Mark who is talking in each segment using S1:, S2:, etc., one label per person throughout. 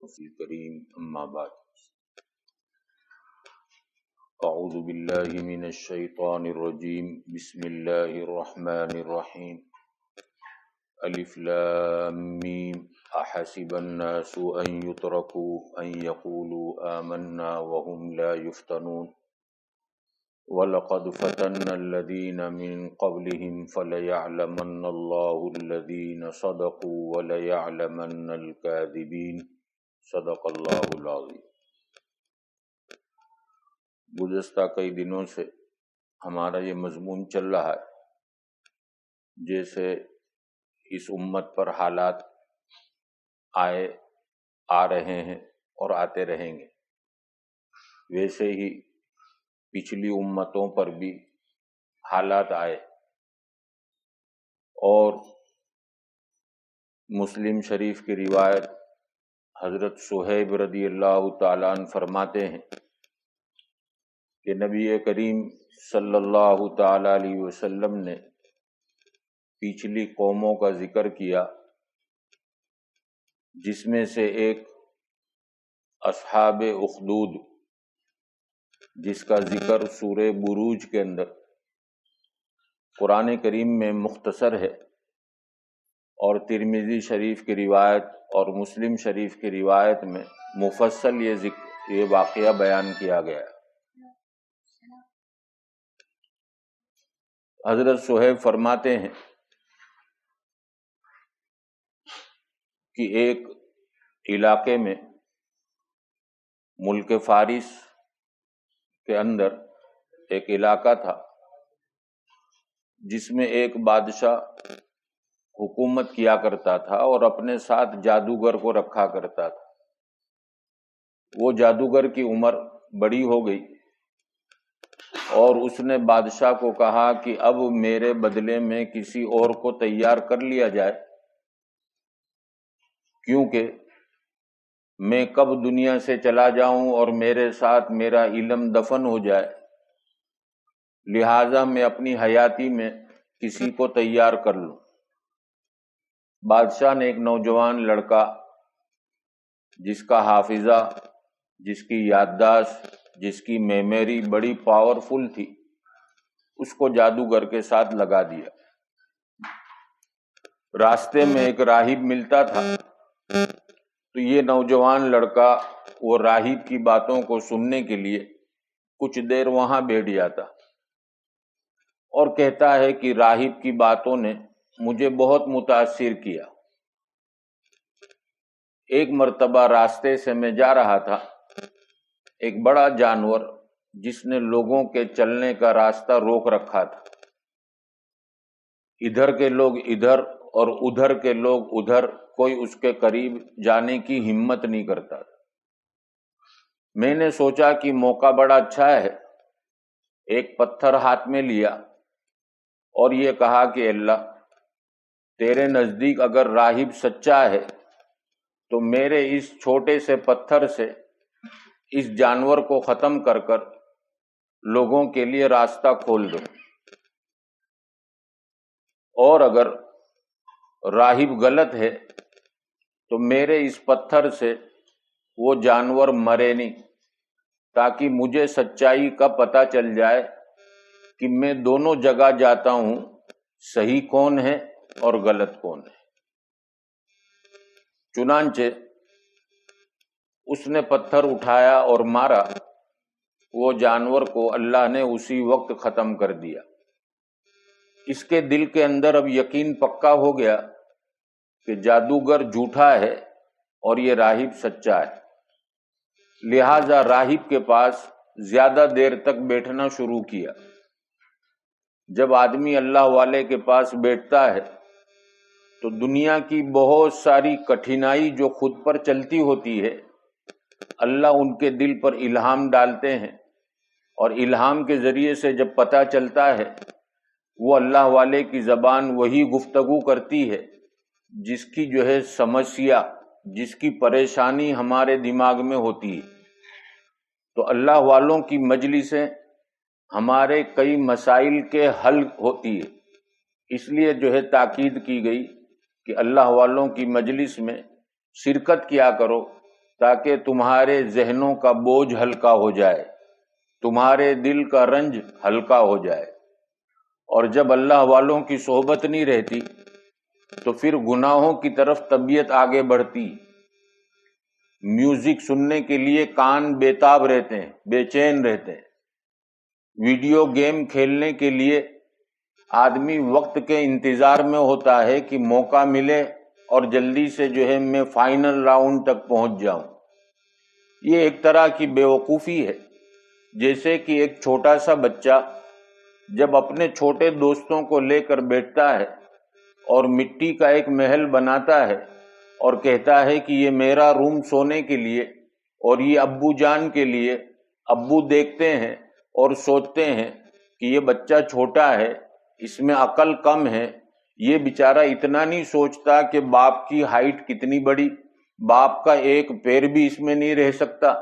S1: الكريم أما بعد أعوذ بالله من الشيطان الرجيم بسم الله الرحمن الرحيم ألف لام ميم أحسب الناس أن يتركوا أن يقولوا آمنا وهم لا يفتنون وَلَقَدْ فَتَنَّا الَّذِينَ مِن قَبْلِهِمْ فَلَيَعْلَمَنَّ اللَّهُ الَّذِينَ صَدَقُوا وَلَيَعْلَمَنَّ الْكَاذِبِينَ صدق اللہ العظیم۔ گزشتہ کئی دنوں سے ہمارا یہ مضمون چل رہا ہے، جیسے اس امت پر حالات آ رہے ہیں اور آتے رہیں گے، ویسے ہی پچھلی امتوں پر بھی حالات آئے، اور مسلم شریف کی روایت حضرت صہیب رضی اللہ تعالیٰ عنہ فرماتے ہیں کہ نبی کریم صلی اللہ تعالیٰ علیہ وسلم نے پچھلی قوموں کا ذکر کیا، جس میں سے ایک اصحاب اخدود، جس کا ذکر سورہ بروج کے اندر قرآن کریم میں مختصر ہے، اور ترمذی شریف کی روایت اور مسلم شریف کی روایت میں مفصل یہ واقعہ بیان کیا گیا ہے۔ حضرت صہیب فرماتے ہیں کہ ایک علاقے میں، ملک فارس کے اندر ایک علاقہ تھا، جس میں ایک بادشاہ حکومت کیا کرتا تھا اور اپنے ساتھ جادوگر کو رکھا کرتا تھا۔ وہ جادوگر کی عمر بڑی ہو گئی، اور اس نے بادشاہ کو کہا کہ اب میرے بدلے میں کسی اور کو تیار کر لیا جائے، کیونکہ میں کب دنیا سے چلا جاؤں اور میرے ساتھ میرا علم دفن ہو جائے، لہٰذا میں اپنی حیاتی میں کسی کو تیار کر لوں۔ بادشاہ نے ایک نوجوان لڑکا، جس کا حافظہ، جس کی یادداشت، جس کی میموری بڑی پاورفل تھی، اس کو جادوگر کے ساتھ لگا دیا۔ راستے میں ایک راہب ملتا تھا، تو یہ نوجوان لڑکا وہ راہب کی باتوں کو سننے کے لیے کچھ دیر وہاں بیٹھ جاتا، اور کہتا ہے کہ راہب کی باتوں نے مجھے بہت متاثر کیا۔ ایک مرتبہ راستے سے میں جا رہا تھا، ایک بڑا جانور جس نے لوگوں کے چلنے کا راستہ روک رکھا تھا، ادھر کے لوگ ادھر اور ادھر کے لوگ ادھر، کوئی اس کے قریب جانے کی ہمت نہیں کرتا تھا۔ میں نے سوچا کہ موقع بڑا اچھا ہے، ایک پتھر ہاتھ میں لیا اور یہ کہا کہ اللہ، تیرے نزدیک اگر راہب سچا ہے تو میرے اس چھوٹے سے پتھر سے اس جانور کو ختم کر کر لوگوں کے لیے راستہ کھول دو، اور اگر راہب غلط ہے تو میرے اس پتھر سے وہ جانور مرے نہیں، تاکہ مجھے سچائی کا پتہ چل جائے کہ میں دونوں جگہ جاتا ہوں، صحیح کون ہے اور غلط کون ہے۔ چنانچہ اس نے پتھر اٹھایا اور مارا، وہ جانور کو اللہ نے اسی وقت ختم کر دیا۔ اس کے دل کے اندر اب یقین پکا ہو گیا کہ جادوگر جھوٹا ہے اور یہ راہب سچا ہے، لہذا راہب کے پاس زیادہ دیر تک بیٹھنا شروع کیا۔ جب آدمی اللہ والے کے پاس بیٹھتا ہے تو دنیا کی بہت ساری کٹھنائی جو خود پر چلتی ہوتی ہے، اللہ ان کے دل پر الہام ڈالتے ہیں، اور الہام کے ذریعے سے جب پتہ چلتا ہے، وہ اللہ والے کی زبان وہی گفتگو کرتی ہے جس کی سمسیا، جس کی پریشانی ہمارے دماغ میں ہوتی ہے۔ تو اللہ والوں کی مجلسیں ہمارے کئی مسائل کے حل ہوتی ہے، اس لیے تاکید کی گئی کہ اللہ والوں کی مجلس میں شرکت کیا کرو، تاکہ تمہارے ذہنوں کا بوجھ ہلکا ہو جائے، تمہارے دل کا رنج ہلکا ہو جائے۔ اور جب اللہ والوں کی صحبت نہیں رہتی تو پھر گناہوں کی طرف طبیعت آگے بڑھتی۔ میوزک سننے کے لیے کان بےتاب رہتے ہیں، بے چین رہتے ہیں۔ ویڈیو گیم کھیلنے کے لیے آدمی وقت کے انتظار میں ہوتا ہے کہ موقع ملے اور جلدی سے جو ہے میں فائنل راؤنڈ تک پہنچ جاؤں۔ یہ ایک طرح کی بیوقوفی ہے، جیسے کہ ایک چھوٹا سا بچہ جب اپنے چھوٹے دوستوں کو لے کر بیٹھتا ہے اور مٹی کا ایک محل بناتا ہے اور کہتا ہے کہ یہ میرا روم سونے کے لیے اور یہ ابو جان کے لیے۔ ابو دیکھتے ہیں اور سوچتے ہیں کہ یہ بچہ چھوٹا ہے، اس میں عقل کم ہے، یہ بیچارہ اتنا نہیں سوچتا کہ باپ کی ہائٹ کتنی بڑی، باپ کا ایک پیر بھی اس میں نہیں رہ سکتا۔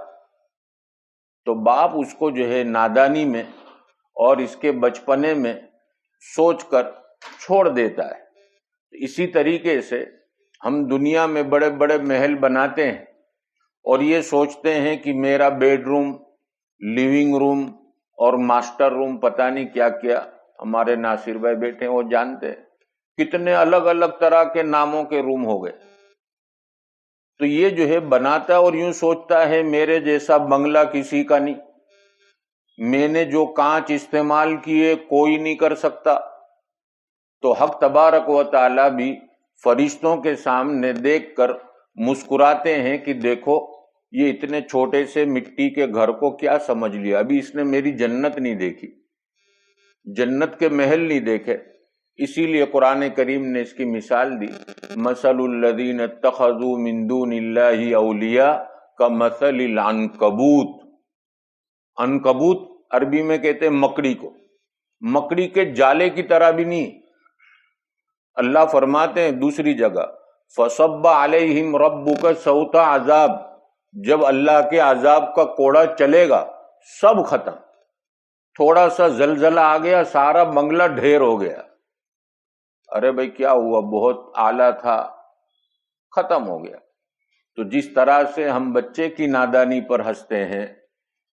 S1: تو باپ اس کو جو ہے نادانی میں اور اس کے بچپنے میں سوچ کر چھوڑ دیتا ہے۔ اسی طریقے سے ہم دنیا میں بڑے بڑے محل بناتے ہیں اور یہ سوچتے ہیں کہ میرا بیڈ روم، لیونگ روم اور ماسٹر روم، پتہ نہیں کیا کیا، ہمارے ناصر بھائی بیٹھے ہیں وہ جانتے ہیں کتنے الگ الگ طرح کے ناموں کے روم ہو گئے۔ تو یہ جو ہے بناتا اور یوں سوچتا ہے میرے جیسا بنگلہ کسی کا نہیں، میں نے جو کانچ استعمال کیے کوئی نہیں کر سکتا۔ تو حق تبارک و تعالی بھی فرشتوں کے سامنے دیکھ کر مسکراتے ہیں کہ دیکھو یہ اتنے چھوٹے سے مٹی کے گھر کو کیا سمجھ لیا، ابھی اس نے میری جنت نہیں دیکھی، جنت کے محل نہیں دیکھے۔ اسی لیے قرآن کریم نے اس کی مثال دی، مثل الذین اتخذوا من دون اللہ اولیاء کمثل العنکبوت۔ عنکبوت عربی میں کہتے ہیں مکڑی کو، مکڑی کے جالے کی طرح بھی نہیں۔ اللہ فرماتے ہیں دوسری جگہ فصب علیہم ربک صوت عذاب، جب اللہ کے عذاب کا کوڑا چلے گا سب ختم، تھوڑا سا زلزلہ آ گیا سارا بنگلہ ڈھیر ہو گیا، ارے بھائی کیا ہوا، بہت اعلیٰ تھا، ختم ہو گیا۔ تو جس طرح سے ہم بچے کی نادانی پر ہنستے ہیں،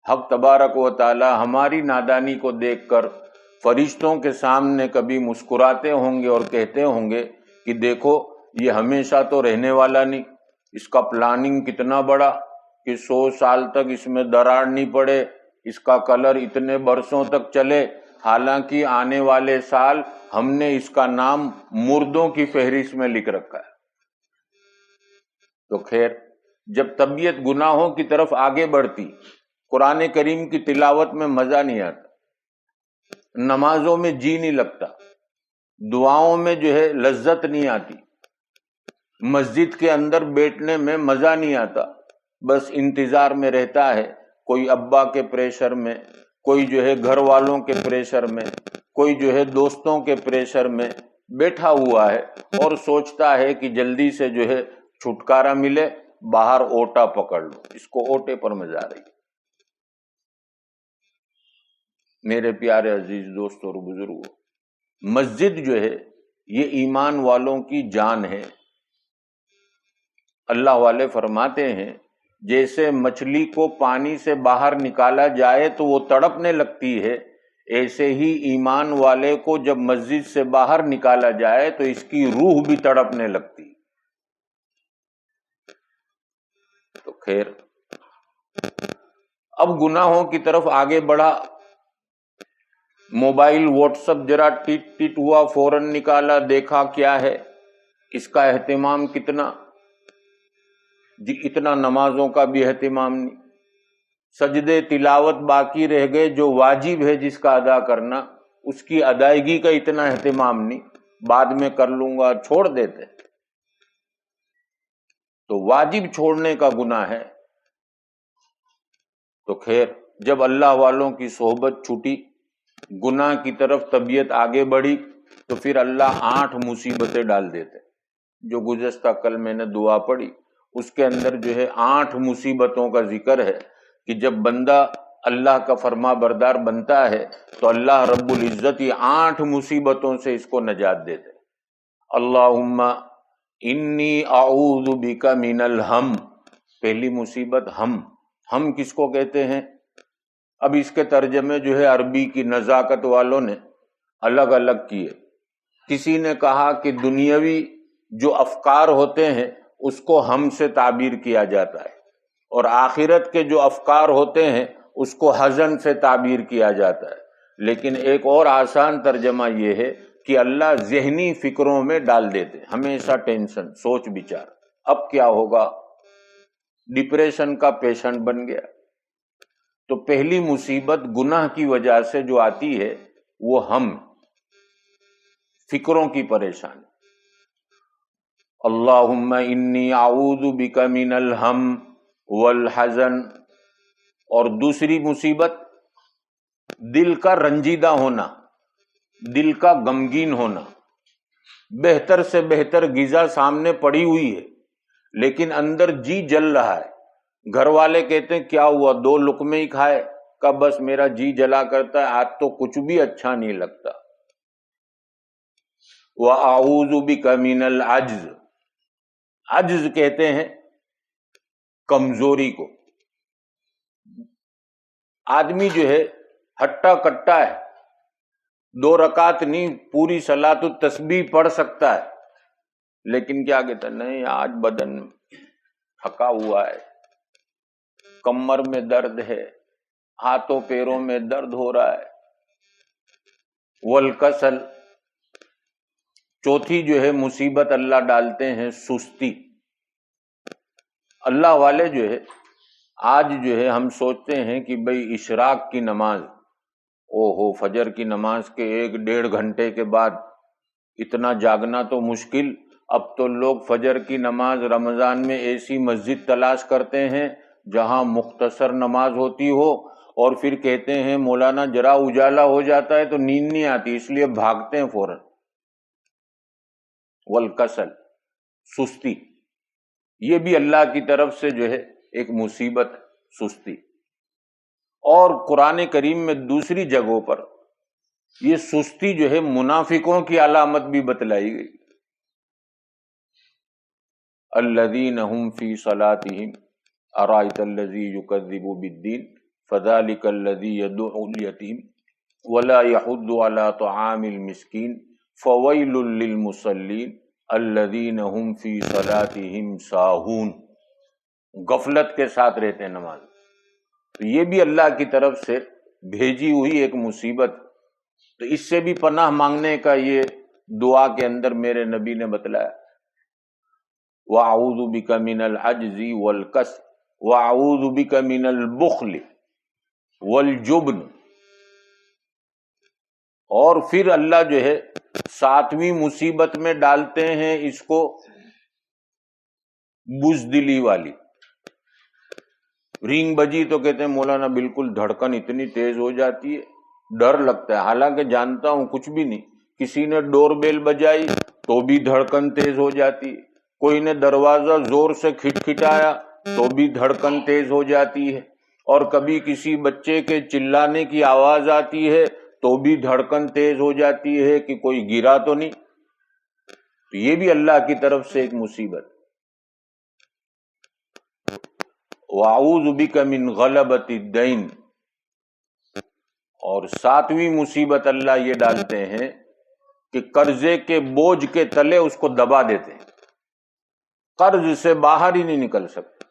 S1: حق تبارک و تعالی ہماری نادانی کو دیکھ کر فرشتوں کے سامنے کبھی مسکراتے ہوں گے اور کہتے ہوں گے کہ دیکھو یہ ہمیشہ تو رہنے والا نہیں، اس کا پلاننگ کتنا بڑا کہ 100 سال تک اس میں دراڑ نہیں پڑے، اس کا کلر اتنے برسوں تک چلے، حالانکہ آنے والے سال ہم نے اس کا نام مردوں کی فہرست میں لکھ رکھا ہے۔ تو خیر، جب طبیعت گناہوں کی طرف آگے بڑھتی، قرآن کریم کی تلاوت میں مزہ نہیں آتا، نمازوں میں جی نہیں لگتا، دعاؤں میں جو ہے لذت نہیں آتی، مسجد کے اندر بیٹھنے میں مزہ نہیں آتا، بس انتظار میں رہتا ہے، کوئی ابا کے پریشر میں، کوئی جو ہے گھر والوں کے پریشر میں، کوئی جو ہے دوستوں کے پریشر میں بیٹھا ہوا ہے اور سوچتا ہے کہ جلدی سے جو ہے چھٹکارا ملے، باہر اوٹا پکڑ لو، اس کو اوٹے پر مزہ آ رہی ہے۔ میرے پیارے عزیز دوستوں اور بزرگوں، مسجد جو ہے یہ ایمان والوں کی جان ہے۔ اللہ والے فرماتے ہیں جیسے مچھلی کو پانی سے باہر نکالا جائے تو وہ تڑپنے لگتی ہے، ایسے ہی ایمان والے کو جب مسجد سے باہر نکالا جائے تو اس کی روح بھی تڑپنے لگتی۔ تو خیر، اب گناہوں کی طرف آگے بڑھا، موبائل واٹس ایپ ذرا ٹیٹ ٹیٹ ہوا، فوراً نکالا، دیکھا کیا ہے، اس کا اہتمام کتنا جی، اتنا نمازوں کا بھی اہتمام نہیں، سجدے تلاوت باقی رہ گئے، جو واجب ہے جس کا ادا کرنا اس کی ادائیگی کا اتنا اہتمام نہیں، بعد میں کر لوں گا، چھوڑ دیتے۔ تو واجب چھوڑنے کا گناہ ہے۔ تو خیر، جب اللہ والوں کی صحبت چھوٹی، گناہ کی طرف طبیعت آگے بڑھی، تو پھر اللہ 8 مصیبتیں ڈال دیتے۔ جو گزشتہ کل میں نے دعا پڑھی اس کے اندر جو ہے 8 مصیبتوں کا ذکر ہے کہ جب بندہ اللہ کا فرما بردار بنتا ہے تو اللہ رب العزت یہ 8 مصیبتوں سے اس کو نجات دیتے۔ اللہم انی اعوذ بک من الہم پہلی مصیبت ہم کس کو کہتے ہیں؟ اب اس کے ترجمے جو ہے عربی کی نزاکت والوں نے الگ الگ کیے. کسی نے کہا کہ دنیاوی جو افکار ہوتے ہیں اس کو ہم سے تعبیر کیا جاتا ہے، اور آخرت کے جو افکار ہوتے ہیں اس کو حزن سے تعبیر کیا جاتا ہے. لیکن ایک اور آسان ترجمہ یہ ہے کہ اللہ ذہنی فکروں میں ڈال دیتے، ہمیشہ ٹینشن، سوچ بچار، اب کیا ہوگا، ڈپریشن کا پیشنٹ بن گیا. تو پہلی مصیبت گناہ کی وجہ سے جو آتی ہے وہ ہم، فکروں کی پریشانی. اللہم انی اعوذ بک من الہم والحزن. اور دوسری مصیبت دل کا رنجیدہ ہونا، دل کا غمگین ہونا. بہتر سے بہتر غذا سامنے پڑی ہوئی ہے لیکن اندر جی جل رہا ہے. گھر والے کہتے ہیں کیا ہوا، 2 لقمے ہی کھائے، کہ بس میرا جی جلا کرتا ہے، آج تو کچھ بھی اچھا نہیں لگتا. وَأَعُوذُ بِكَ مِنَ الْعَجْزِ. عجز کہتے ہیں کمزوری کو. آدمی جو ہے ہٹا کٹا ہے، 2 رکعت نہیں پوری صلاۃ التسبیح پڑھ سکتا ہے، لیکن کیا کہتا ہے، نہیں آج بدن تھکا ہوا ہے، کمر میں درد ہے، ہاتھوں پیروں میں درد ہو رہا ہے. والکسل. چوتھی جو ہے مصیبت اللہ ڈالتے ہیں سستی. اللہ والے جو ہے آج جو ہے ہم سوچتے ہیں کہ بھئی اشراق کی نماز، فجر کی نماز کے 1-1.5 گھنٹے کے بعد اتنا جاگنا تو مشکل. اب تو لوگ فجر کی نماز رمضان میں ایسی مسجد تلاش کرتے ہیں جہاں مختصر نماز ہوتی ہو، اور پھر کہتے ہیں مولانا ذرا اجالا ہو جاتا ہے تو نیند نہیں آتی، اس لیے بھاگتے ہیں فوراً. والکسل، سستی. یہ بھی اللہ کی طرف سے جو ہے ایک مصیبت، سستی. اور قرآن کریم میں دوسری جگہوں پر یہ سستی جو ہے منافقوں کی علامت بھی بتلائی گئی. الذین هم فی صلاتهم ارأیت الذی یکذب بالدین فذلک الذی یدعو الیتیم ولا یحض علی طعام المسکین فویل للمصلین الذین هم فی صلاتهم ساہون. غفلت کے ساتھ رہتے ہیں نماز. تو یہ بھی اللہ کی طرف سے بھیجی ہوئی ایک مصیبت. تو اس سے بھی پناہ مانگنے کا یہ دعا کے اندر میرے نبی نے بتلایا. وَأَعُوذُ بِكَ مِنَ الْعَجْزِ وَالْكَسْلِ وَأَعُوذُ بِكَ مِنَ الْبُخْلِ وَالْجُبْنِ. اور پھر اللہ جو ہے 7ویں مصیبت میں ڈالتے ہیں اس کو بزدلی والی. رینگ بجی تو کہتے ہیں مولانا بالکل دھڑکن اتنی تیز ہو جاتی ہے، ڈر لگتا ہے، حالانکہ جانتا ہوں کچھ بھی نہیں. کسی نے ڈور بیل بجائی تو بھی دھڑکن تیز ہو جاتی ہے، کوئی نے دروازہ زور سے کھٹکھٹایا تو بھی دھڑکن تیز ہو جاتی ہے، اور کبھی کسی بچے کے چلانے کی آواز آتی ہے تو بھی دھڑکن تیز ہو جاتی ہے کہ کوئی گرا تو نہیں. تو یہ بھی اللہ کی طرف سے ایک مصیبت. وَأَعُوذُ بِكَ مِنْ غَلَبَةِ الدَّيْنِ. اور 7ویں مصیبت اللہ یہ ڈالتے ہیں کہ قرضے کے بوجھ کے تلے اس کو دبا دیتے ہیں، قرض سے باہر ہی نہیں نکل سکتے.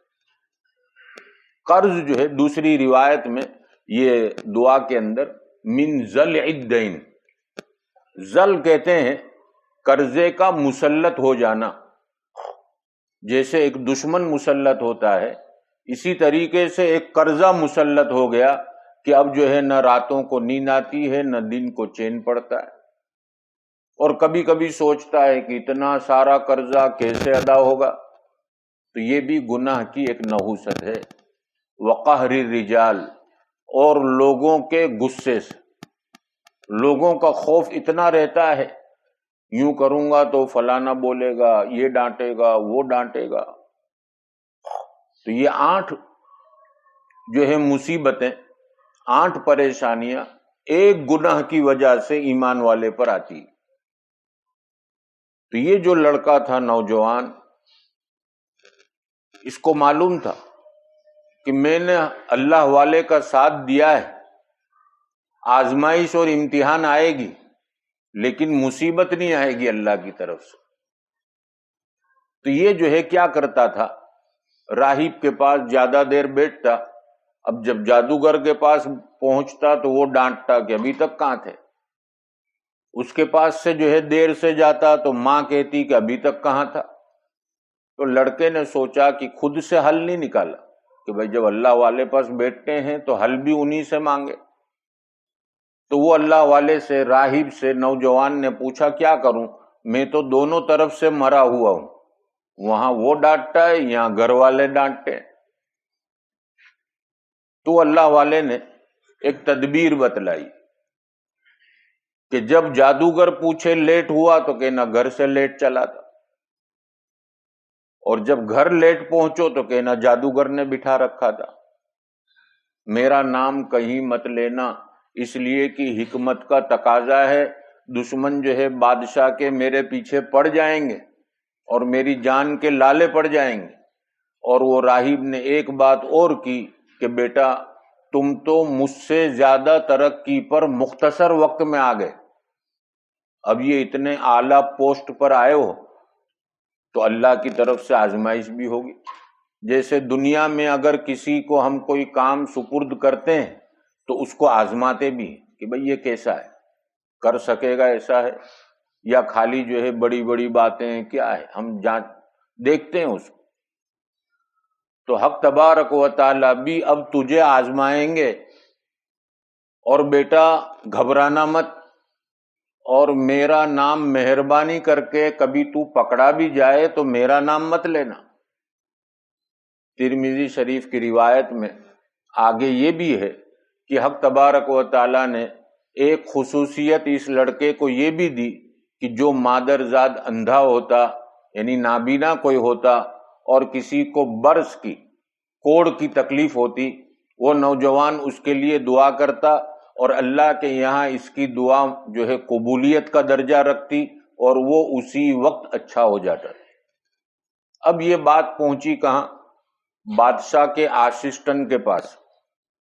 S1: قرض جو ہے دوسری روایت میں یہ دعا کے اندر من ضلع الدین. ضل کہتے ہیں قرضے کا مسلط ہو جانا. جیسے ایک دشمن مسلط ہوتا ہے، اسی طریقے سے ایک قرضہ مسلط ہو گیا کہ اب جو ہے نہ راتوں کو نیند آتی ہے نہ دن کو چین پڑتا ہے، اور کبھی کبھی سوچتا ہے کہ اتنا سارا قرضہ کیسے ادا ہوگا. تو یہ بھی گناہ کی ایک نحوست ہے. وقہر الرجال. اور لوگوں کے غصے سے، لوگوں کا خوف اتنا رہتا ہے، یوں کروں گا تو فلانا بولے گا، یہ ڈانٹے گا، وہ ڈانٹے گا. تو یہ 8 جو ہے مصیبتیں، 8 پریشانیاں ایک گناہ کی وجہ سے ایمان والے پر آتی. تو یہ جو لڑکا تھا نوجوان، اس کو معلوم تھا کہ میں نے اللہ والے کا ساتھ دیا ہے، آزمائش اور امتحان آئے گی لیکن مصیبت نہیں آئے گی اللہ کی طرف سے۔ تو یہ جو ہے کیا کرتا تھا، راہب کے پاس زیادہ دیر بیٹھتا، اب جب جادوگر کے پاس پہنچتا تو وہ ڈانٹتا کہ ابھی تک کہاں تھے، اس کے پاس سے جو ہے دیر سے جاتا تو ماں کہتی کہ ابھی تک کہاں تھا۔ تو لڑکے نے سوچا کہ خود سے حل نہیں نکالا کہ بھائی جب اللہ والے پاس بیٹھتے ہیں تو حل بھی انہی سے مانگے۔ تو وہ اللہ والے سے، راہب سے، نوجوان نے پوچھا کیا کروں، میں تو دونوں طرف سے مرا ہوا ہوں، وہاں وہ ڈانٹتا ہے یہاں گھر والے ڈانٹتے ہیں۔ تو اللہ والے نے ایک تدبیر بتلائی کہ جب جادوگر پوچھے لیٹ ہوا تو کہنا گھر سے لیٹ چلا تھا، اور جب گھر لیٹ پہنچو تو کہنا جادوگر نے بٹھا رکھا تھا۔ میرا نام کہیں مت لینا، اس لیے کہ حکمت کا تقاضا ہے، دشمن جو ہے بادشاہ کے میرے پیچھے پڑ جائیں گے اور میری جان کے لالے پڑ جائیں گے۔ اور وہ راہب نے ایک بات اور کی کہ بیٹا تم تو مجھ سے زیادہ ترقی پر مختصر وقت میں آ گئے، اب یہ اتنے اعلیٰ پوسٹ پر آئے ہو تو اللہ کی طرف سے آزمائش بھی ہوگی۔ جیسے دنیا میں اگر کسی کو ہم کوئی کام سپرد کرتے ہیں تو اس کو آزماتے بھی ہیں کہ بھئی یہ کیسا ہے، کر سکے گا ایسا ہے یا خالی جو ہے بڑی بڑی باتیں کیا ہے، ہم دیکھتے ہیں اس کو۔ تو حق تبارک و تعالیٰ بھی اب تجھے آزمائیں گے، اور بیٹا گھبرانا مت، اور میرا نام مہربانی کر کے کبھی تو پکڑا بھی جائے تو میرا نام مت لینا۔ ترمذی شریف کی روایت میں آگے یہ بھی ہے کہ حق تبارک و تعالیٰ نے ایک خصوصیت اس لڑکے کو یہ بھی دی کہ جو مادرزاد اندھا ہوتا، یعنی نابینا کوئی ہوتا، اور کسی کو برس کی، کوڑ کی تکلیف ہوتی، وہ نوجوان اس کے لیے دعا کرتا اور اللہ کے یہاں اس کی دعا جو ہے قبولیت کا درجہ رکھتی اور وہ اسی وقت اچھا ہو جاتا۔ اب یہ بات پہنچی کہاں؟ بادشاہ کے اسسٹنٹ کے پاس،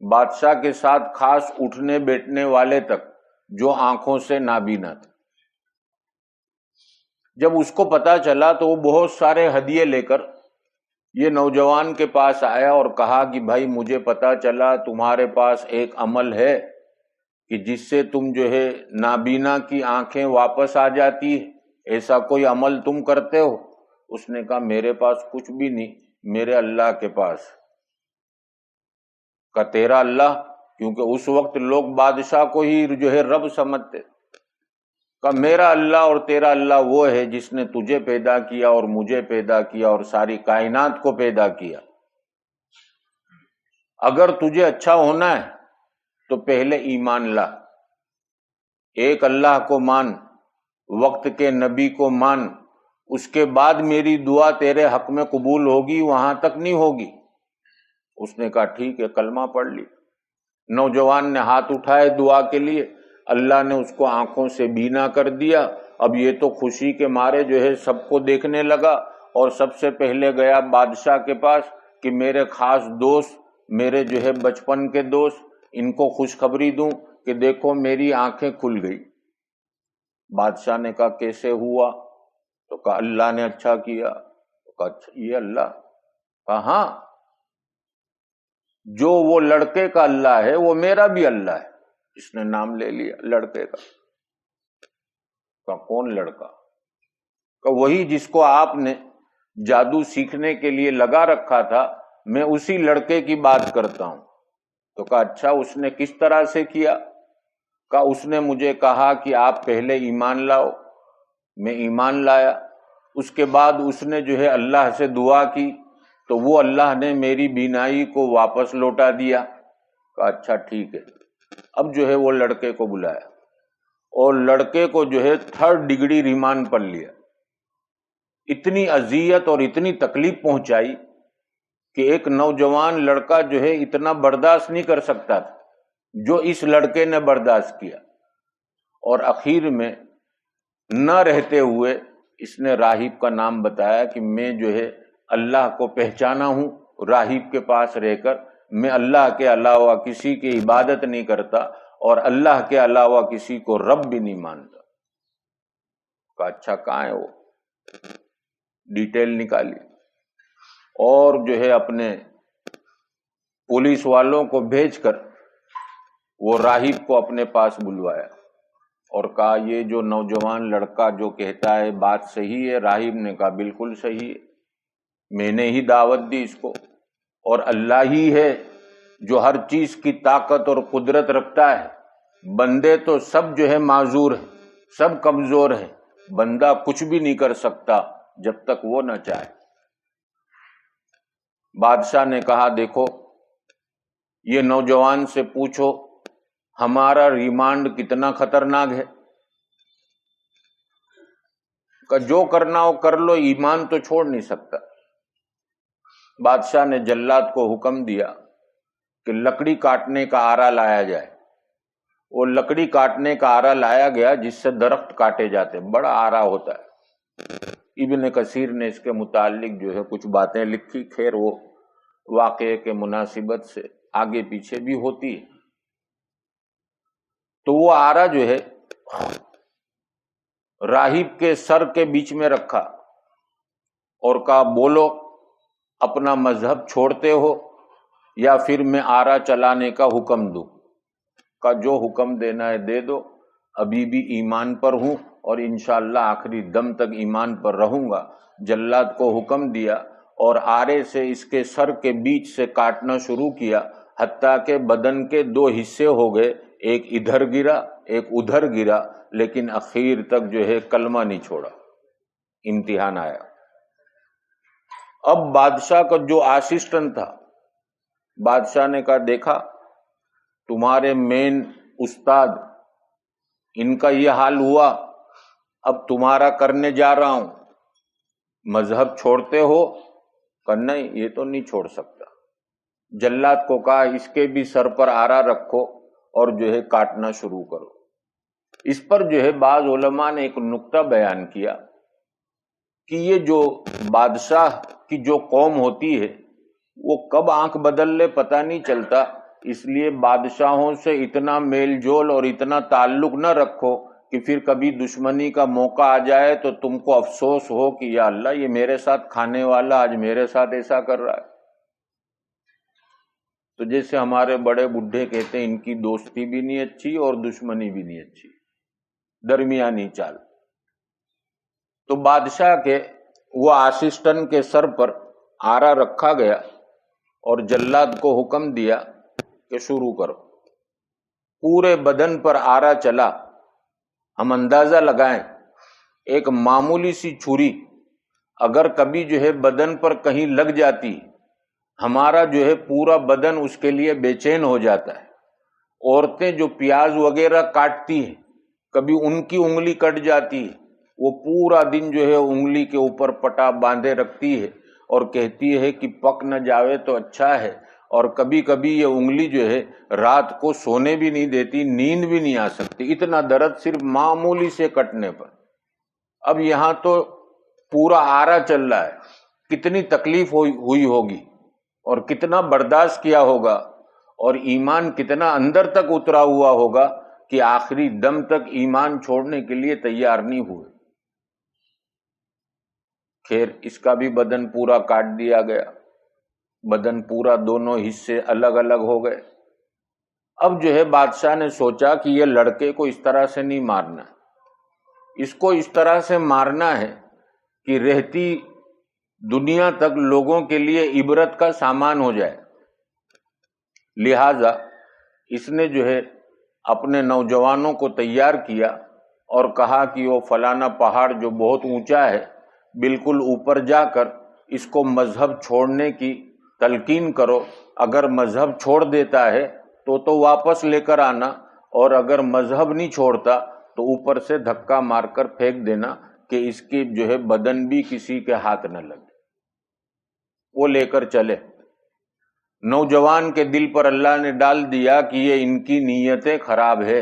S1: بادشاہ کے ساتھ خاص اٹھنے بیٹھنے والے تک، جو آنکھوں سے نابینا تھا۔ جب اس کو پتا چلا تو وہ بہت سارے ہدیے لے کر یہ نوجوان کے پاس آیا اور کہا کہ بھائی مجھے پتا چلا تمہارے پاس ایک عمل ہے کہ جس سے تم جو ہے نابینا کی آنکھیں واپس آ جاتی ہے، ایسا کوئی عمل تم کرتے ہو؟ اس نے کہا میرے پاس کچھ بھی نہیں، میرے اللہ کے پاس۔ کہ تیرا اللہ؟ کیونکہ اس وقت لوگ بادشاہ کو ہی جو ہے رب سمجھتے۔ کہ میرا اللہ اور تیرا اللہ وہ ہے جس نے تجھے پیدا کیا اور مجھے پیدا کیا اور ساری کائنات کو پیدا کیا۔ اگر تجھے اچھا ہونا ہے تو پہلے ایمان لا، ایک اللہ کو مان، وقت کے نبی کو مان، اس کے بعد میری دعا تیرے حق میں قبول ہوگی، وہاں تک نہیں ہوگی۔ اس نے کہا ٹھیک ہے، کلمہ پڑھ لی۔ نوجوان نے ہاتھ اٹھائے دعا کے لیے، اللہ نے اس کو آنکھوں سے بینا کر دیا۔ اب یہ تو خوشی کے مارے جو ہے سب کو دیکھنے لگا، اور سب سے پہلے گیا بادشاہ کے پاس کہ میرے خاص دوست، میرے جو ہے بچپن کے دوست، ان کو خوشخبری دوں کہ دیکھو میری آنکھیں کھل گئی۔ بادشاہ نے کہا کیسے ہوا؟ تو کہا اللہ نے اچھا کیا۔ تو کہا یہ اللہ؟ کہا ہاں، جو وہ لڑکے کا اللہ ہے وہ میرا بھی اللہ ہے۔ اس نے نام لے لیا لڑکے کا۔ کہا کون لڑکا؟ کہا وہی جس کو آپ نے جادو سیکھنے کے لیے لگا رکھا تھا، میں اسی لڑکے کی بات کرتا ہوں۔ تو کہا اچھا، اس نے کس طرح سے کیا؟ کہا اس نے مجھے کہا کہ آپ پہلے ایمان لاؤ، میں ایمان لایا، اس کے بعد اس نے جو ہے اللہ سے دعا کی تو وہ اللہ نے میری بینائی کو واپس لوٹا دیا۔ کہا اچھا ٹھیک ہے۔ اب جو ہے وہ لڑکے کو بلایا اور لڑکے کو جو ہے 3rd ڈگری ریمانڈ پر لیا۔ اتنی اذیت اور اتنی تکلیف پہنچائی کہ ایک نوجوان لڑکا جو ہے اتنا برداشت نہیں کر سکتا تھا جو اس لڑکے نے برداشت کیا، اور اخیر میں نہ رہتے ہوئے اس نے راہب کا نام بتایا کہ میں جو ہے اللہ کو پہچانا ہوں راہب کے پاس رہ کر، میں اللہ کے علاوہ کسی کی عبادت نہیں کرتا اور اللہ کے علاوہ کسی کو رب بھی نہیں مانتا۔ کہا اچھا کہاں ہے وہ؟ ڈیٹیل نکالی اور جو ہے اپنے پولیس والوں کو بھیج کر وہ راہب کو اپنے پاس بلوایا اور کہا یہ جو نوجوان لڑکا جو کہتا ہے بات صحیح ہے؟ راہب نے کہا بالکل صحیح ہے، میں نے ہی دعوت دی اس کو، اور اللہ ہی ہے جو ہر چیز کی طاقت اور قدرت رکھتا ہے، بندے تو سب جو ہے معذور ہیں، سب کمزور ہیں، بندہ کچھ بھی نہیں کر سکتا جب تک وہ نہ چاہے۔ بادشاہ نے کہا دیکھو یہ نوجوان سے پوچھو ہمارا ریمانڈ کتنا خطرناک ہے، کہ جو کرنا ہو کر لو، ایمان تو چھوڑ نہیں سکتا۔ بادشاہ نے جلاد کو حکم دیا کہ لکڑی کاٹنے کا آرا لایا جائے۔ وہ لکڑی کاٹنے کا آرا لایا گیا جس سے درخت کاٹے جاتے، بڑا آرا ہوتا ہے۔ ابن کثیر نے اس کے متعلق جو ہے کچھ باتیں لکھی، خیر وہ واقعے کے مناسبت سے آگے پیچھے بھی ہوتی ہے۔ تو وہ آرا جو ہے راہب کے سر کے بیچ میں رکھا اور کہا بولو اپنا مذہب چھوڑتے ہو یا پھر میں آرا چلانے کا حکم دوں؟ کا جو حکم دینا ہے دے دو، ابھی بھی ایمان پر ہوں اور انشاءاللہ آخری دم تک ایمان پر رہوں گا۔ جلاد کو حکم دیا اور آرے سے اس کے سر کے بیچ سے کاٹنا شروع کیا، حتیٰ کہ بدن کے دو حصے ہو گئے، ایک ادھر گرا ایک ادھر گرا، لیکن اخیر تک جو ہے کلمہ نہیں چھوڑا۔ امتحان آیا۔ اب بادشاہ کا جو اسسٹنٹ تھا، بادشاہ نے کہا دیکھا تمہارے مین استاد ان کا یہ حال ہوا، اب تمہارا کرنے جا رہا ہوں، مذہب چھوڑتے ہو؟ کہ نہیں یہ تو نہیں چھوڑ سکتا۔ جلاد کو کہا اس کے بھی سر پر آرا رکھو اور جو ہے کاٹنا شروع کرو۔ اس پر جو ہے بعض علماء نے ایک نقطہ بیان کیا کہ یہ جو بادشاہ کی جو قوم ہوتی ہے وہ کب آنکھ بدل لے پتہ نہیں چلتا، اس لیے بادشاہوں سے اتنا میل جول اور اتنا تعلق نہ رکھو کہ پھر کبھی دشمنی کا موقع آ جائے تو تم کو افسوس ہو کہ یا اللہ یہ میرے ساتھ کھانے والا آج میرے ساتھ ایسا کر رہا ہے۔ تو جیسے ہمارے بڑے بڈھے کہتے ہیں ان کی دوستی بھی نہیں اچھی اور دشمنی بھی نہیں اچھی، درمیانی چال۔ تو بادشاہ کے وہ اسسٹنٹ کے سر پر آرا رکھا گیا اور جلاد کو حکم دیا کہ شروع کرو۔ پورے بدن پر آرا چلا۔ ہم اندازہ لگائیں ایک معمولی سی چھری اگر کبھی جو ہے بدن پر کہیں لگ جاتی، ہمارا جو ہے پورا بدن اس کے لیے بے چین ہو جاتا ہے۔ عورتیں جو پیاز وغیرہ کاٹتی ہیں، کبھی ان کی انگلی کٹ جاتی ہے، وہ پورا دن جو ہے انگلی کے اوپر پٹا باندھے رکھتی ہے اور کہتی ہے کہ پک نہ جاوے تو اچھا ہے، اور کبھی کبھی یہ انگلی جو ہے رات کو سونے بھی نہیں دیتی، نیند بھی نہیں آ سکتی، اتنا درد صرف معمولی سے کٹنے پر۔ اب یہاں تو پورا آرا چل رہا ہے، کتنی تکلیف ہوئی ہوگی اور کتنا برداشت کیا ہوگا اور ایمان کتنا اندر تک اترا ہوا ہوگا کہ آخری دم تک ایمان چھوڑنے کے لیے تیار نہیں ہوئے۔ خیر اس کا بھی بدن پورا کاٹ دیا گیا، بدن پورا دونوں حصے الگ الگ ہو گئے۔ اب جو ہے بادشاہ نے سوچا کہ یہ لڑکے کو اس طرح سے نہیں مارنا، اس کو اس طرح سے مارنا ہے کہ رہتی دنیا تک لوگوں کے لیے عبرت کا سامان ہو جائے۔ لہذا اس نے جو ہے اپنے نوجوانوں کو تیار کیا اور کہا کہ وہ فلانا پہاڑ جو بہت اونچا ہے، بالکل اوپر جا کر اس کو مذہب چھوڑنے کی تلقین کرو، اگر مذہب چھوڑ دیتا ہے تو واپس لے کر آنا، اور اگر مذہب نہیں چھوڑتا تو اوپر سے دھکا مار کر پھینک دینا کہ اس کی جو ہے بدن بھی کسی کے ہاتھ نہ لگے۔ وہ لے کر چلے۔ نوجوان کے دل پر اللہ نے ڈال دیا کہ یہ ان کی نیتیں خراب ہے،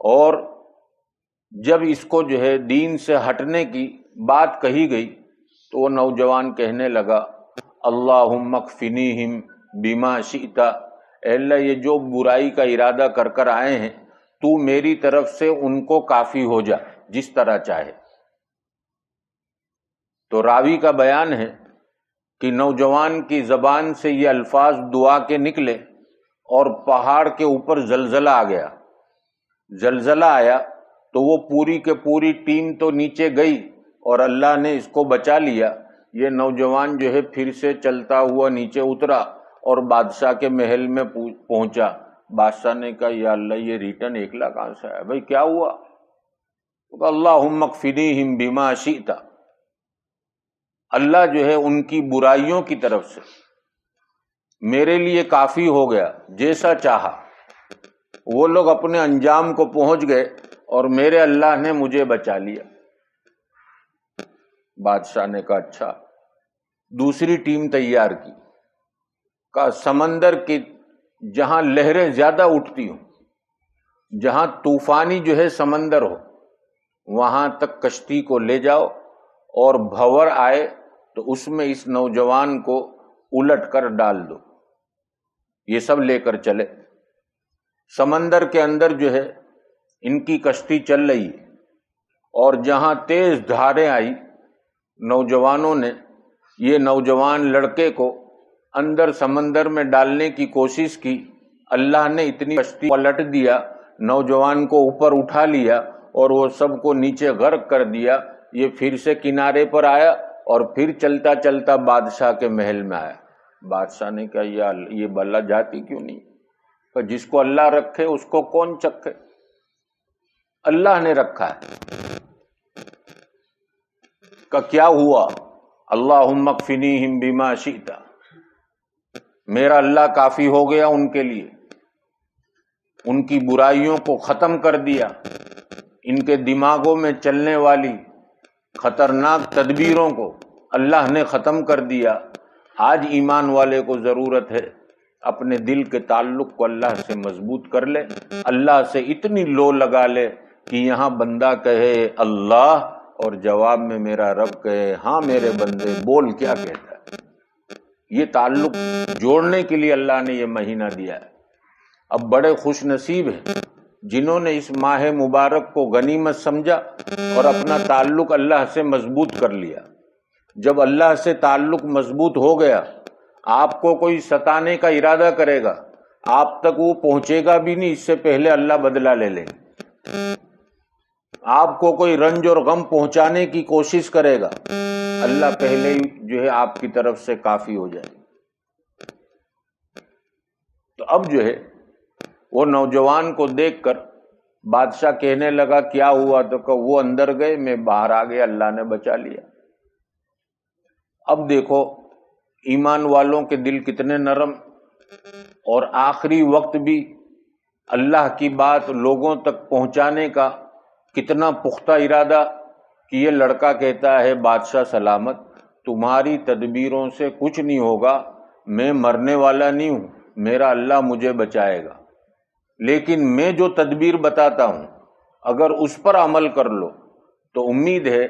S1: اور جب اس کو جو ہے دین سے ہٹنے کی بات کہی گئی تو وہ نوجوان کہنے لگا اللہم اکفنیہم بما شئت، اے اللہ یہ جو برائی کا ارادہ کر کر آئے ہیں تو میری طرف سے ان کو کافی ہو جا جس طرح چاہے۔ تو راوی کا بیان ہے کہ نوجوان کی زبان سے یہ الفاظ دعا کے نکلے اور پہاڑ کے اوپر زلزلہ آ گیا۔ زلزلہ آیا تو وہ پوری کے پوری ٹیم تو نیچے گئی اور اللہ نے اس کو بچا لیا۔ یہ نوجوان جو ہے پھر سے چلتا ہوا نیچے اترا اور بادشاہ کے محل میں پہنچا۔ بادشاہ نے کہا یا اللہ یہ ریٹرن 1 لاکھ کہاں سے آیا بھائی، کیا ہوا؟ تو اللہم اکفنیہم بما شئت، اللہ جو ہے ان کی برائیوں کی طرف سے میرے لیے کافی ہو گیا جیسا چاہا۔ وہ لوگ اپنے انجام کو پہنچ گئے اور میرے اللہ نے مجھے بچا لیا۔ بادشاہ نے کہا اچھا، دوسری ٹیم تیار کی، کہا سمندر کی جہاں لہریں زیادہ اٹھتی ہوں، جہاں طوفانی جو ہے سمندر ہو، وہاں تک کشتی کو لے جاؤ اور بھنور آئے تو اس میں اس نوجوان کو الٹ کر ڈال دو۔ یہ سب لے کر چلے۔ سمندر کے اندر جو ہے ان کی کشتی چل رہی ہے اور جہاں تیز دھاریں آئی، نوجوانوں نے یہ نوجوان لڑکے کو اندر سمندر میں ڈالنے کی کوشش کی۔ اللہ نے اتنی کشتی پلٹ دیا، نوجوان کو اوپر اٹھا لیا اور وہ سب کو نیچے غرق کر دیا۔ یہ پھر سے کنارے پر آیا اور پھر چلتا چلتا بادشاہ کے محل میں آیا۔ بادشاہ نے کہا یا یہ بلا جاتی کیوں نہیں؟ کہ جس کو اللہ رکھے اس کو کون چکھے؟ اللہ نے رکھا ہے۔ کہ کیا ہوا؟ اللہم اکفنیہم بما شئت، میرا اللہ کافی ہو گیا ان کے لیے، ان کی برائیوں کو ختم کر دیا، ان کے دماغوں میں چلنے والی خطرناک تدبیروں کو اللہ نے ختم کر دیا۔ آج ایمان والے کو ضرورت ہے اپنے دل کے تعلق کو اللہ سے مضبوط کر لے، اللہ سے اتنی لو لگا لے کہ یہاں بندہ کہے اللہ اور جواب میں میرا رب کہے ہاں میرے بندے بول کیا کہتا ہے۔ یہ تعلق جوڑنے کے لیے اللہ نے یہ مہینہ دیا ہے۔ اب بڑے خوش نصیب ہیں جنہوں نے اس ماہ مبارک کو غنیمت سمجھا اور اپنا تعلق اللہ سے مضبوط کر لیا۔ جب اللہ سے تعلق مضبوط ہو گیا، آپ کو کوئی ستانے کا ارادہ کرے گا، آپ تک وہ پہنچے گا بھی نہیں، اس سے پہلے اللہ بدلہ لے لیں گے۔ آپ کو کوئی رنج اور غم پہنچانے کی کوشش کرے گا، اللہ پہلے ہی جو ہے آپ کی طرف سے کافی ہو جائے۔ تو اب جو ہے وہ نوجوان کو دیکھ کر بادشاہ کہنے لگا کیا ہوا؟ تو کہ وہ اندر گئے، میں باہر آ گیا، اللہ نے بچا لیا۔ اب دیکھو ایمان والوں کے دل کتنے نرم، اور آخری وقت بھی اللہ کی بات لوگوں تک پہنچانے کا کتنا پختہ ارادہ کہ یہ لڑکا کہتا ہے بادشاہ سلامت، تمہاری تدبیروں سے کچھ نہیں ہوگا، میں مرنے والا نہیں ہوں، میرا اللہ مجھے بچائے گا، لیکن میں جو تدبیر بتاتا ہوں اگر اس پر عمل کر لو تو امید ہے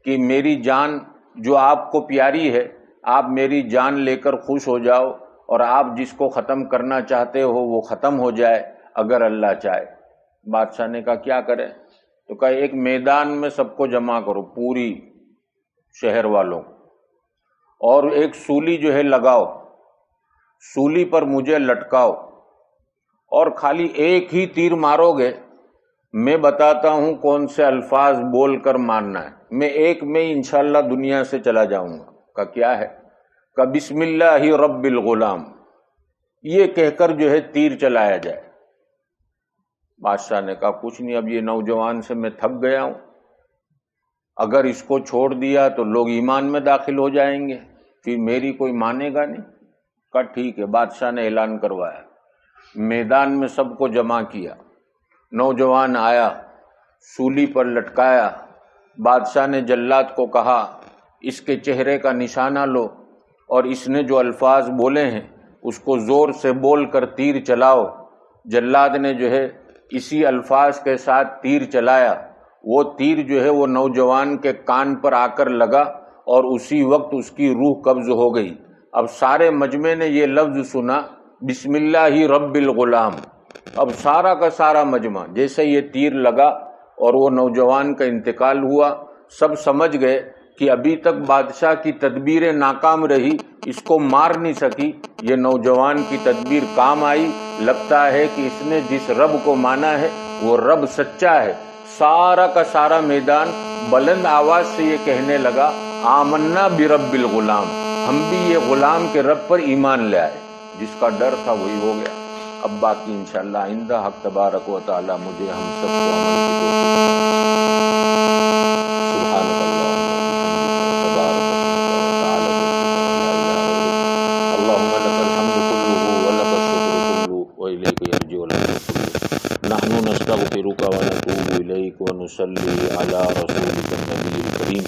S1: کہ میری جان جو آپ کو پیاری ہے، آپ میری جان لے کر خوش ہو جاؤ اور آپ جس کو ختم کرنا چاہتے ہو وہ ختم ہو جائے اگر اللہ چاہے۔ بادشاہ نے کہا کیا کرے؟ تو کہا ایک میدان میں سب کو جمع کرو، پوری شہر والوں، اور ایک سولی جو ہے لگاؤ، سولی پر مجھے لٹکاؤ، اور خالی ایک ہی تیر مارو گے، میں بتاتا ہوں کون سے الفاظ بول کر مارنا ہے، میں ایک میں انشاءاللہ دنیا سے چلا جاؤں گا۔ کہ کیا ہے؟ کہ بسم اللہ رب الغلام، یہ کہہ کر جو ہے تیر چلایا جائے۔ بادشاہ نے کہا کچھ نہیں، اب یہ نوجوان سے میں تھک گیا ہوں، اگر اس کو چھوڑ دیا تو لوگ ایمان میں داخل ہو جائیں گے، پھر میری کوئی مانے گا نہیں۔ کہا ٹھیک ہے۔ بادشاہ نے اعلان کروایا، میدان میں سب کو جمع کیا، نوجوان آیا، سولی پر لٹکایا، بادشاہ نے جلاد کو کہا اس کے چہرے کا نشانہ لو اور اس نے جو الفاظ بولے ہیں اس کو زور سے بول کر تیر چلاؤ۔ جلاد نے جو ہے اسی الفاظ کے ساتھ تیر چلایا، وہ تیر جو ہے وہ نوجوان کے کان پر آ کر لگا اور اسی وقت اس کی روح قبض ہو گئی۔ اب سارے مجمع نے یہ لفظ سنا، بسم اللہ رب الغلام۔ اب سارا کا سارا مجمع جیسے یہ تیر لگا اور وہ نوجوان کا انتقال ہوا، سب سمجھ گئے کہ ابھی تک بادشاہ کی تدبیریں ناکام رہی، اس کو مار نہیں سکی، یہ نوجوان کی تدبیر کام آئی، لگتا ہے کہ اس نے جس رب کو مانا ہے وہ رب سچا ہے۔ سارا کا سارا میدان بلند آواز سے یہ کہنے لگا، آمنا برب الغلام، ہم بھی یہ غلام کے رب پر ایمان لے آئے۔ جس کا ڈر تھا وہی ہو گیا۔ اب باقی انشاءاللہ آئندہ حق تبارک و تعالی مجھے ہم سب کو عمل کی توفیق اللهم لك الحمد كله ولك الشكر كله وإليك يرجع الأمر كله نحن نستغفرك ونتوب إليك ونصلي على رسولك النبي الكريم۔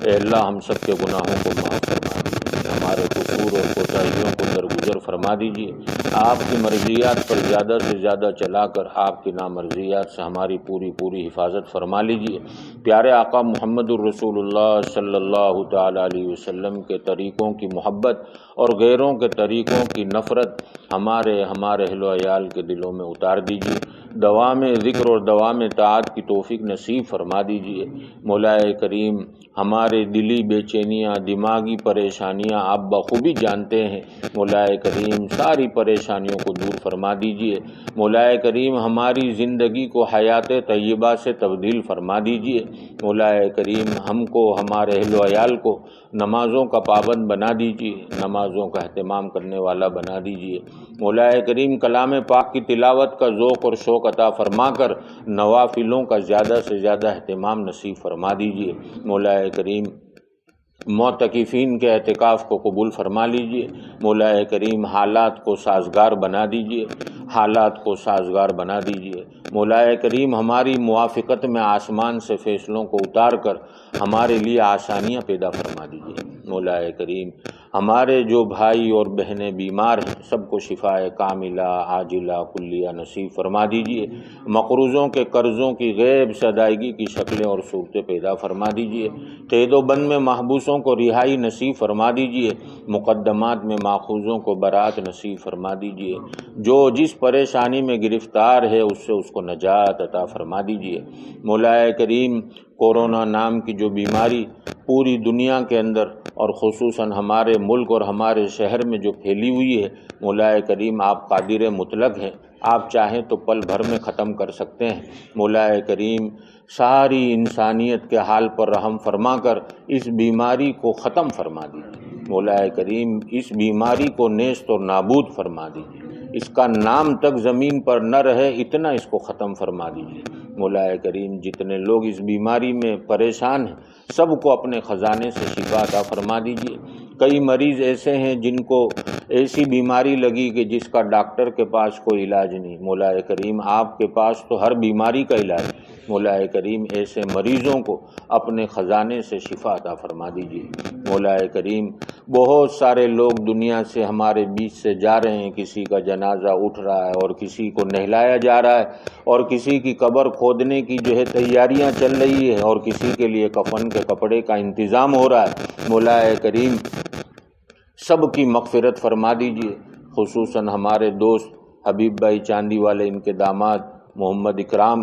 S1: اے اللہ ہم سب کے گناہوں کو معاف فرما دیجیے، ہمارے قصور اور کوتاہیوں کو درگزر فرما دیجیے، آپ کی مرضیات پر زیادہ سے زیادہ چلا کر آپ کی نامرضیات سے ہماری پوری حفاظت فرما لیجیے۔ پیارے آقا محمد الرسول اللہ صلی اللہ تعالی علیہ وسلم کے طریقوں کی محبت اور غیروں کے طریقوں کی نفرت ہمارے اہل و عیال کے دلوں میں اتار دیجیے، دوام ذکر اور دوام طاعت کی توفیق نصیب فرما دیجیے۔ مولا کریم ہمارے دلی بے چینیاں، دماغی پریشانیاں آپ بخوبی جانتے ہیں، مولا کریم ساری پریشانیوں کو دور فرما دیجیے۔ مولا کریم ہماری زندگی کو حیات طیبہ سے تبدیل فرما دیجیے۔ مولا کریم ہم کو، ہمارے اہل و عیال کو نمازوں کا پابند بنا دیجیے، نمازوں کا اہتمام کرنے والا بنا دیجیے۔ مولا کریم کلام پاک کی تلاوت کا ذوق اور شوق عطا فرما کر نوافلوں کا زیادہ سے زیادہ اہتمام نصیب فرما دیجیے۔ مولا کریم معتکفین کے اعتکاف کو قبول فرما لیجیے۔ مولا کریم حالات کو سازگار بنا دیجیے، حالات کو سازگار بنا دیجیے۔ مولا کریم ہماری موافقت میں آسمان سے فیصلوں کو اتار کر ہمارے لیے آسانیاں پیدا فرما دیجیے۔ مولا کریم ہمارے جو بھائی اور بہنیں بیمار ہیں سب کو شفاء کاملہ عاجلہ کلیہ نصیب فرما دیجیے۔ مقروضوں کے قرضوں کی غیب سے ادائیگی کی شکلیں اور صورتیں پیدا فرما دیجیے۔ قید و بند میں محبوسوں کو رہائی نصیب فرما دیجیے، مقدمات میں ماخوذوں کو برات نصیب فرما دیجیے۔ جو جس پریشانی میں گرفتار ہے اس کو نجات عطا فرما دیجیے۔ مولا کریم کورونا نام کی جو بیماری پوری دنیا کے اندر اور خصوصاً ہمارے ملک اور ہمارے شہر میں جو پھیلی ہوئی ہے، مولا کریم آپ قادر مطلق ہیں، آپ چاہیں تو پل بھر میں ختم کر سکتے ہیں۔ مولا کریم ساری انسانیت کے حال پر رحم فرما کر اس بیماری کو ختم فرما دیجیے۔ مولا کریم اس بیماری کو نیست اور نابود فرما دیجیے، اس کا نام تک زمین پر نہ رہے اتنا اس کو ختم فرما دیجیے۔ مولا کریم جتنے لوگ اس بیماری میں پریشان ہیں سب کو اپنے خزانے سے شفا عطا فرما دیجیے۔ کئی مریض ایسے ہیں جن کو ایسی بیماری لگی کہ جس کا ڈاکٹر کے پاس کوئی علاج نہیں، مولا کریم آپ کے پاس تو ہر بیماری کا علاج ہے۔ مولا کریم ایسے مریضوں کو اپنے خزانے سے شفا عطا فرما دیجیے۔ مولا کریم بہت سارے لوگ دنیا سے ہمارے بیچ سے جا رہے ہیں، کسی کا جنازہ اٹھ رہا ہے اور کسی کو نہلایا جا رہا ہے اور کسی کی قبر کھودنے کی جو ہے تیاریاں چل رہی ہے اور کسی کے لیے کفن کے کپڑے کا انتظام ہو رہا ہے۔ مولا کریم سب کی مغفرت فرما دیجیے، خصوصاً ہمارے دوست حبیب بھائی چاندی والے، ان کے داماد محمد اکرام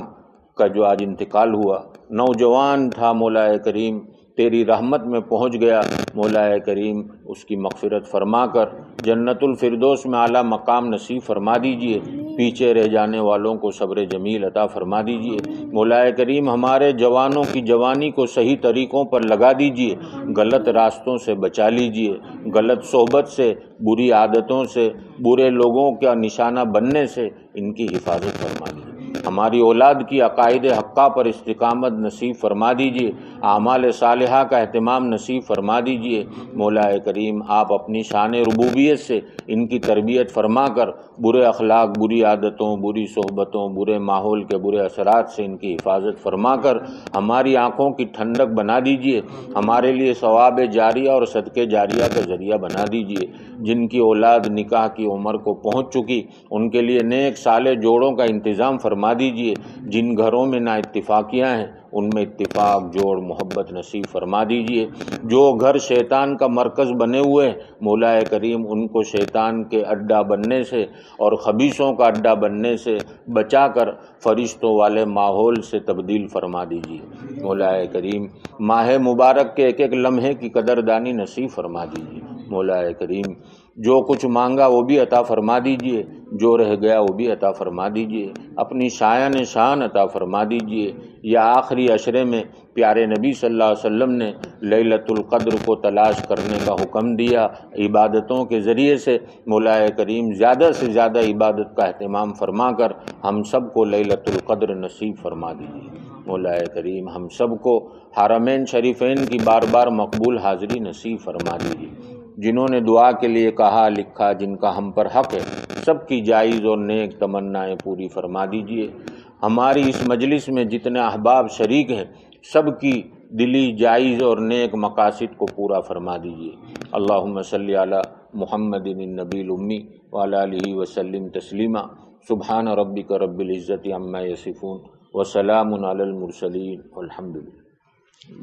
S1: کا جو آج انتقال ہوا، نوجوان تھا، مولا کریم تیری رحمت میں پہنچ گیا۔ مولا کریم اس کی مغفرت فرما کر جنت الفردوس میں اعلیٰ مقام نصیب فرما دیجیے، پیچھے رہ جانے والوں کو صبر جمیل عطا فرما دیجیے۔ مولا کریم ہمارے جوانوں کی جوانی کو صحیح طریقوں پر لگا دیجیے، غلط راستوں سے بچا لیجیے، غلط صحبت سے، بری عادتوں سے، برے لوگوں کا نشانہ بننے سے ان کی حفاظت فرما دیجیے۔ ہماری اولاد کی عقائد حقہ پر استقامت نصیب فرما دیجیے، اعمال صالحہ کا اہتمام نصیب فرما دیجیے۔ مولا کریم آپ اپنی شان ربوبیت سے ان کی تربیت فرما کر برے اخلاق، بری عادتوں، بری صحبتوں، برے ماحول کے برے اثرات سے ان کی حفاظت فرما کر ہماری آنکھوں کی ٹھنڈک بنا دیجیے، ہمارے لیے ثواب جاریہ اور صدقے جاریہ کا ذریعہ بنا دیجیے۔ جن کی اولاد نکاح کی عمر کو پہنچ چکی ان کے لیے نیک صالح جوڑوں کا انتظام فرما فرما دیجئے، جن گھروں میں نا اتفاقیاں ہیں ان میں اتفاق، جوڑ، محبت نصیب فرما دیجئے، جو گھر شیطان کا مرکز بنے ہوئے ہیں مولا کریم ان کو شیطان کے اڈا بننے سے اور خبیثوں کا اڈا بننے سے بچا کر فرشتوں والے ماحول سے تبدیل فرما دیجئے مولا کریم، ماہ مبارک کے ایک ایک لمحے کی قدردانی نصیب فرما دیجئے مولا کریم، جو کچھ مانگا وہ بھی عطا فرما دیجئے، جو رہ گیا وہ بھی عطا فرما دیجئے، اپنی شایان شان عطا فرما دیجئے۔ یا آخری عشرے میں پیارے نبی صلی اللہ علیہ وسلم نے لیلۃ القدر کو تلاش کرنے کا حکم دیا، عبادتوں کے ذریعے سے مولا کریم زیادہ سے زیادہ عبادت کا اہتمام فرما کر ہم سب کو لیلۃ القدر نصیب فرما دیجیے مولا کریم، ہم سب کو حرمین شریفین کی بار بار مقبول حاضری نصیب فرما دیجیے، جنہوں نے دعا کے لیے کہا لکھا، جن کا ہم پر حق ہے، سب کی جائز اور نیک تمنائیں پوری فرما دیجیے۔ ہماری اس مجلس میں جتنے احباب شریک ہیں سب کی دلی جائز اور نیک مقاصد کو پورا فرما دیجیے۔ اللہم صلی علی محمد النبی الامی وعلی آلہ وسلم تسلیما، سبحان ربک رب العزت عما یصفون وسلام علی المرسلین والحمد للہ۔